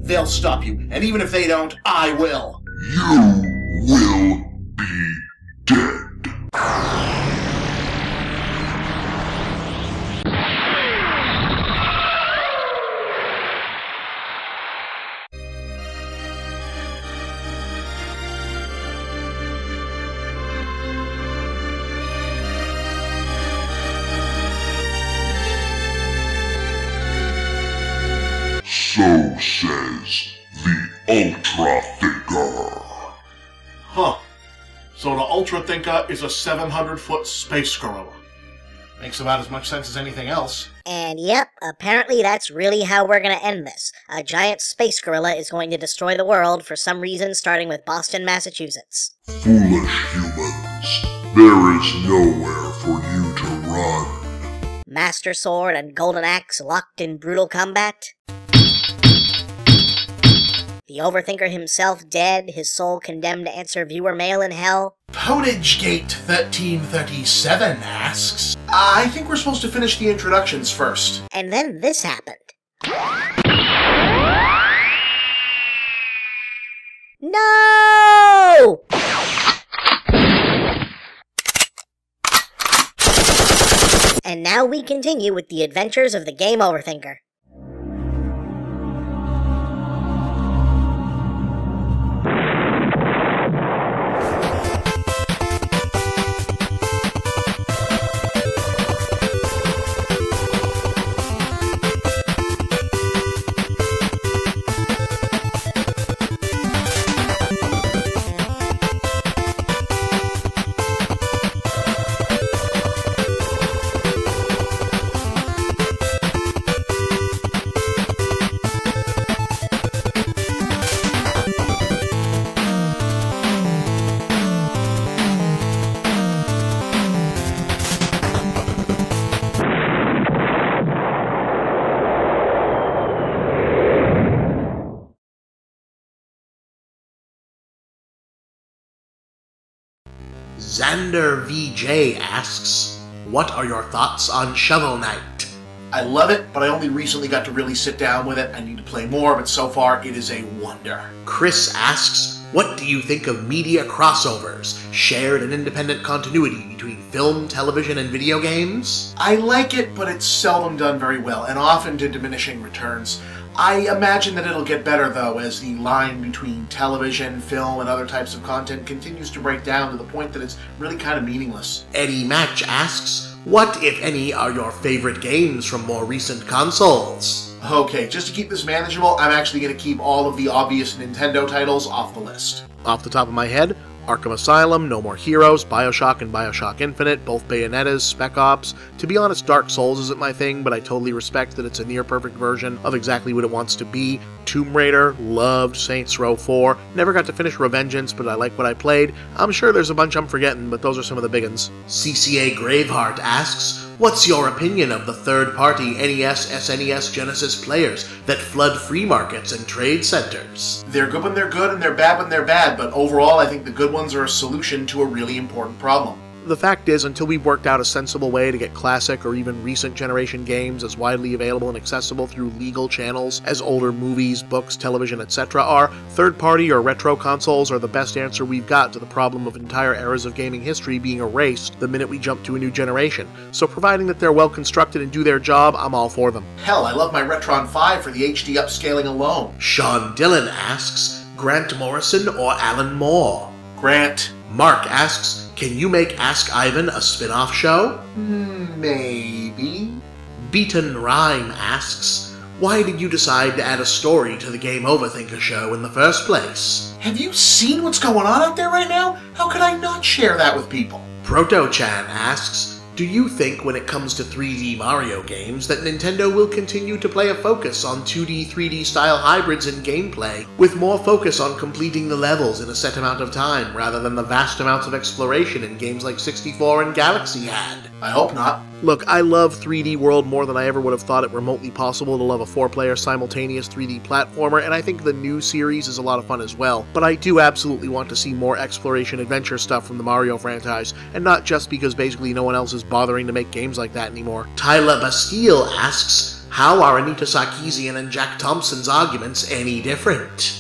They'll stop you, and even if they don't, I will. You will be dead. So says the OverThinker. Huh. So the OverThinker is a 700-foot space gorilla. Makes about as much sense as anything else. And yep, apparently that's really how we're gonna end this. A giant space gorilla is going to destroy the world for some reason, starting with Boston, Massachusetts. Foolish humans, there is nowhere for you to run. Master Sword and Golden Axe locked in brutal combat. The OverThinker himself dead, his soul condemned to answer viewer mail in hell. PotageGate 1337 asks, I think we're supposed to finish the introductions first. And then this happened. No! And now we continue with the adventures of the Game OverThinker. Xander VJ asks, what are your thoughts on Shovel Knight? I love it, but I only recently got to really sit down with it. I need to play more, but so far it is a wonder. Chris asks, what do you think of media crossovers, shared and independent continuity between film, television, and video games? I like it, but it's seldom done very well, and often to diminishing returns. I imagine that it'll get better, though, as the line between television, film, and other types of content continues to break down to the point that it's really kind of meaningless. Eddie Match asks, what, if any, are your favorite games from more recent consoles? Okay, just to keep this manageable, I'm actually going to keep all of the obvious Nintendo titles off the list. Off the top of my head, Arkham Asylum, No More Heroes, Bioshock and Bioshock Infinite, both Bayonettas, Spec Ops. To be honest, Dark Souls isn't my thing, but I totally respect that it's a near-perfect version of exactly what it wants to be. Tomb Raider, loved Saints Row 4, never got to finish Revengeance, but I like what I played. I'm sure there's a bunch I'm forgetting, but those are some of the big ones. CCA Graveheart asks, what's your opinion of the third-party NES, SNES, Genesis players that flood free markets and trade centers? They're good when they're good, and they're bad when they're bad, but overall I think the good ones are a solution to a really important problem. The fact is, until we've worked out a sensible way to get classic or even recent generation games as widely available and accessible through legal channels as older movies, books, television, etc. are, third-party or retro consoles are the best answer we've got to the problem of entire eras of gaming history being erased the minute we jump to a new generation. So providing that they're well constructed and do their job, I'm all for them. Hell, I love my Retron 5 for the HD upscaling alone. Sean Dillon asks, Grant Morrison or Alan Moore? Grant. Mark asks, can you make Ask Ivan a spin-off show? Maybe. Beaten Rhyme asks, why did you decide to add a story to the Game OverThinker show in the first place? Have you seen what's going on out there right now? How could I not share that with people? Proto-chan asks, do you think when it comes to 3D Mario games that Nintendo will continue to play a focus on 2D, 3D style hybrids in gameplay, with more focus on completing the levels in a set amount of time rather than the vast amounts of exploration in games like 64 and Galaxy had? I hope not. Look, I love 3D World more than I ever would have thought it remotely possible to love a 4-player simultaneous 3D platformer, and I think the new series is a lot of fun as well, but I do absolutely want to see more exploration adventure stuff from the Mario franchise, and not just because basically no one else is bothering to make games like that anymore. Tyler Bastille asks, How are Anita Sarkeesian and Jack Thompson's arguments any different?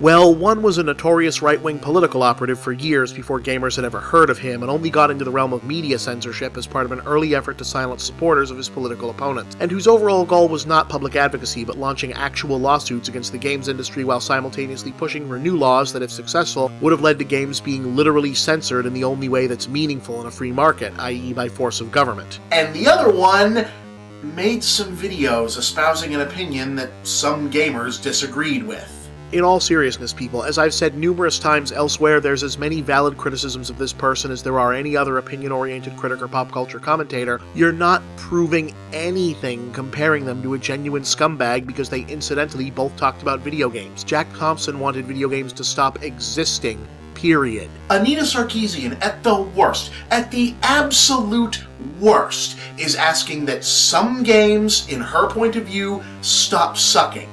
Well, one was a notorious right-wing political operative for years before gamers had ever heard of him, and only got into the realm of media censorship as part of an early effort to silence supporters of his political opponents, and whose overall goal was not public advocacy but launching actual lawsuits against the games industry while simultaneously pushing for new laws that, if successful, would have led to games being literally censored in the only way that's meaningful in a free market, i.e. by force of government. And the other one made some videos espousing an opinion that some gamers disagreed with. In all seriousness, people, as I've said numerous times elsewhere, there's as many valid criticisms of this person as there are any other opinion-oriented critic or pop culture commentator. You're not proving anything comparing them to a genuine scumbag because they incidentally both talked about video games. Jack Thompson wanted video games to stop existing, period. Anita Sarkeesian, at the worst, at the absolute worst, is asking that some games, in her point of view, stop sucking.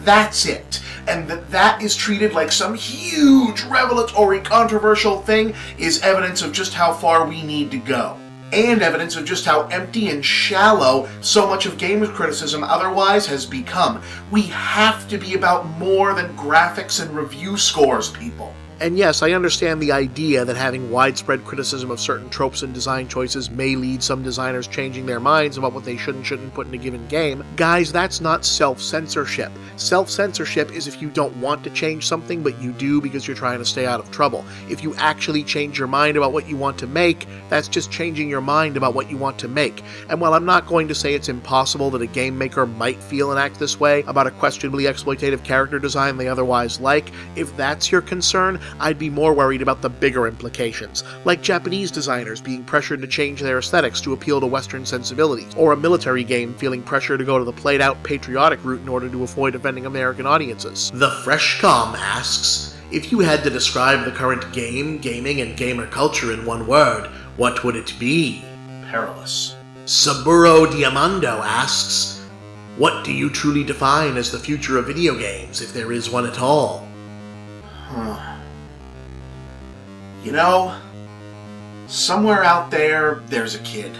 That's it. And that is treated like some huge revelatory controversial thing is evidence of just how far we need to go. And evidence of just how empty and shallow so much of games criticism otherwise has become. We have to be about more than graphics and review scores, people. And yes, I understand the idea that having widespread criticism of certain tropes and design choices may lead some designers changing their minds about what they should and shouldn't put in a given game. Guys, that's not self-censorship. Self-censorship is if you don't want to change something, but you do because you're trying to stay out of trouble. If you actually change your mind about what you want to make, that's just changing your mind about what you want to make. And while I'm not going to say it's impossible that a game maker might feel and act this way about a questionably exploitative character design they otherwise like, if that's your concern, I'd be more worried about the bigger implications, like Japanese designers being pressured to change their aesthetics to appeal to Western sensibilities, or a military game feeling pressure to go to the played-out patriotic route in order to avoid offending American audiences. The Fresh Com asks, if you had to describe the current game, gaming, and gamer culture in one word, what would it be? Perilous. Saburo Diamando asks, what do you truly define as the future of video games, if there is one at all? You know, somewhere out there, there's a kid,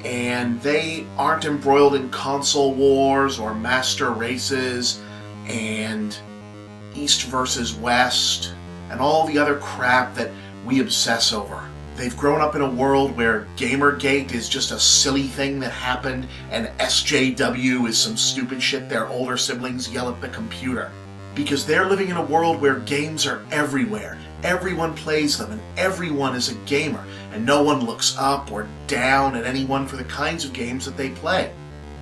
and they aren't embroiled in console wars or master races and East versus West and all the other crap that we obsess over. They've grown up in a world where Gamergate is just a silly thing that happened and SJW is some stupid shit their older siblings yell at the computer. Because they're living in a world where games are everywhere. Everyone plays them, and everyone is a gamer, and no one looks up or down at anyone for the kinds of games that they play.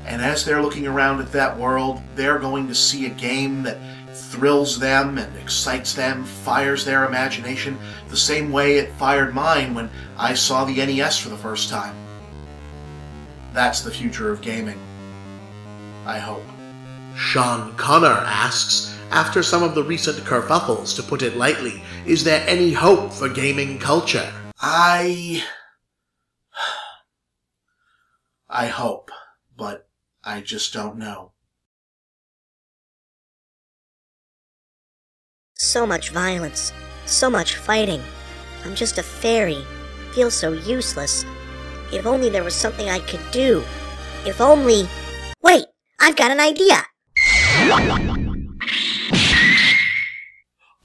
And as they're looking around at that world, they're going to see a game that thrills them and excites them, fires their imagination, the same way it fired mine when I saw the NES for the first time. That's the future of gaming. I hope. Sean Connor asks, after some of the recent kerfuffles, to put it lightly, is there any hope for gaming culture? I hope, but I just don't know. So much violence, so much fighting. I'm just a fairy. Feel so useless. If only there was something I could do. If only... Wait! I've got an idea!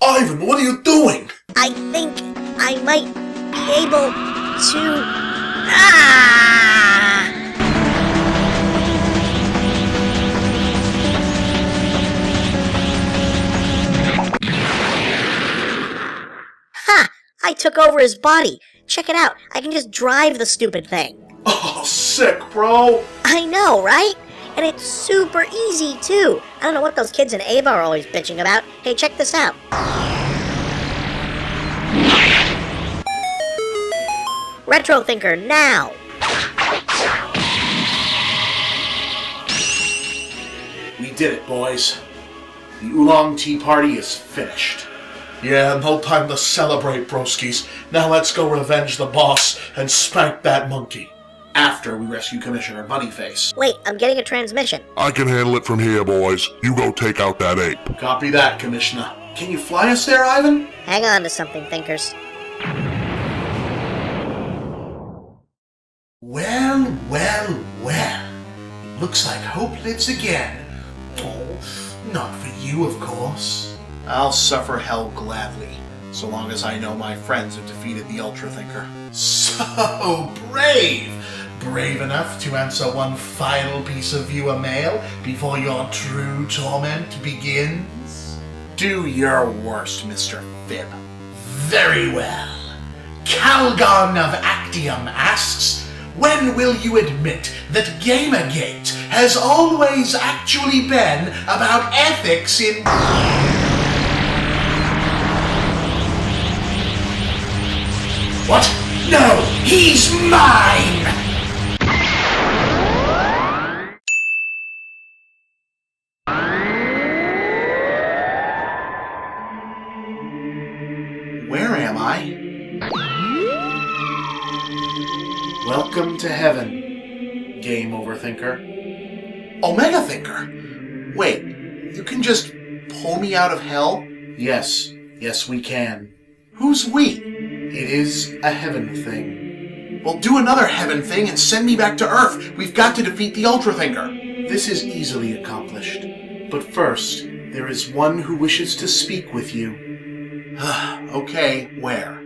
Ivan, what are you doing? I think I might be able to... Ah! Ha! I took over his body. Check it out. I can just drive the stupid thing. Oh, sick, bro. I know, right? And it's super easy, too. I don't know what those kids in Ava are always bitching about. Hey, check this out. Retro Thinker, now! We did it, boys. The Oolong Tea Party is finished. Yeah, no time to celebrate, broskies. Now let's go revenge the boss and spank that monkey. after we rescue Commissioner Bunnyface. Wait, I'm getting a transmission. I can handle it from here, boys. You go take out that ape. Copy that, Commissioner. Can you fly us there, Ivan? Hang on to something, Thinkers. Well, well, well. It looks like hope lives again. Oh, not for you, of course. I'll suffer hell gladly, so long as I know my friends have defeated the Ultra Thinker. So brave! Brave enough to answer one final piece of viewer mail before your true torment begins? Do your worst, Mr. Fib. Very well. Calgon of Actium asks, when will you admit that Gamergate has always actually been about ethics in... What? No! He's mine! Where am I? Welcome to heaven, Game OverThinker. Omega Thinker! Wait, you can just pull me out of hell? Yes, we can. Who's we? It is a heaven thing. Well, do another heaven thing and send me back to Earth. We've got to defeat the Ultra Thinker. This is easily accomplished. But first, there is one who wishes to speak with you. Okay, where?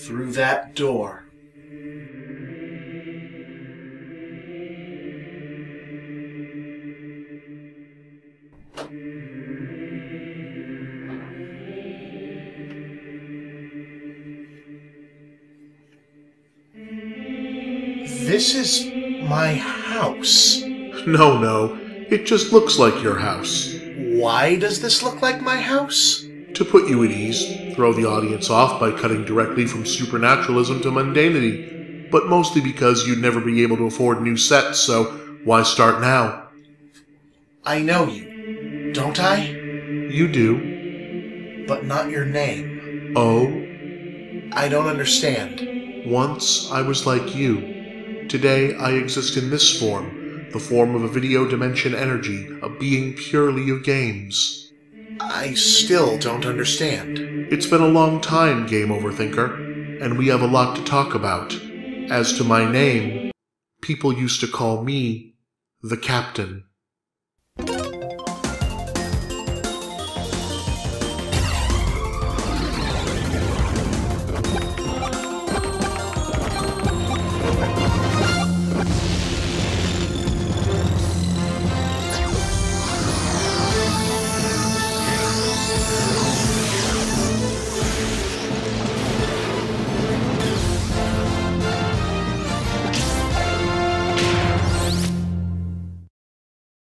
Through that door. This is my house. No, it just looks like your house. Why does this look like my house? To put you at ease, throw the audience off by cutting directly from supernaturalism to mundanity, but mostly because you'd never be able to afford new sets, so why start now? I know you, don't I? You do. But not your name. Oh? I don't understand. Once I was like you. Today I exist in this form, the form of a video dimension energy, a being purely of games. I still don't understand. It's been a long time, Game OverThinker, and we have a lot to talk about. As to my name, people used to call me the Captain.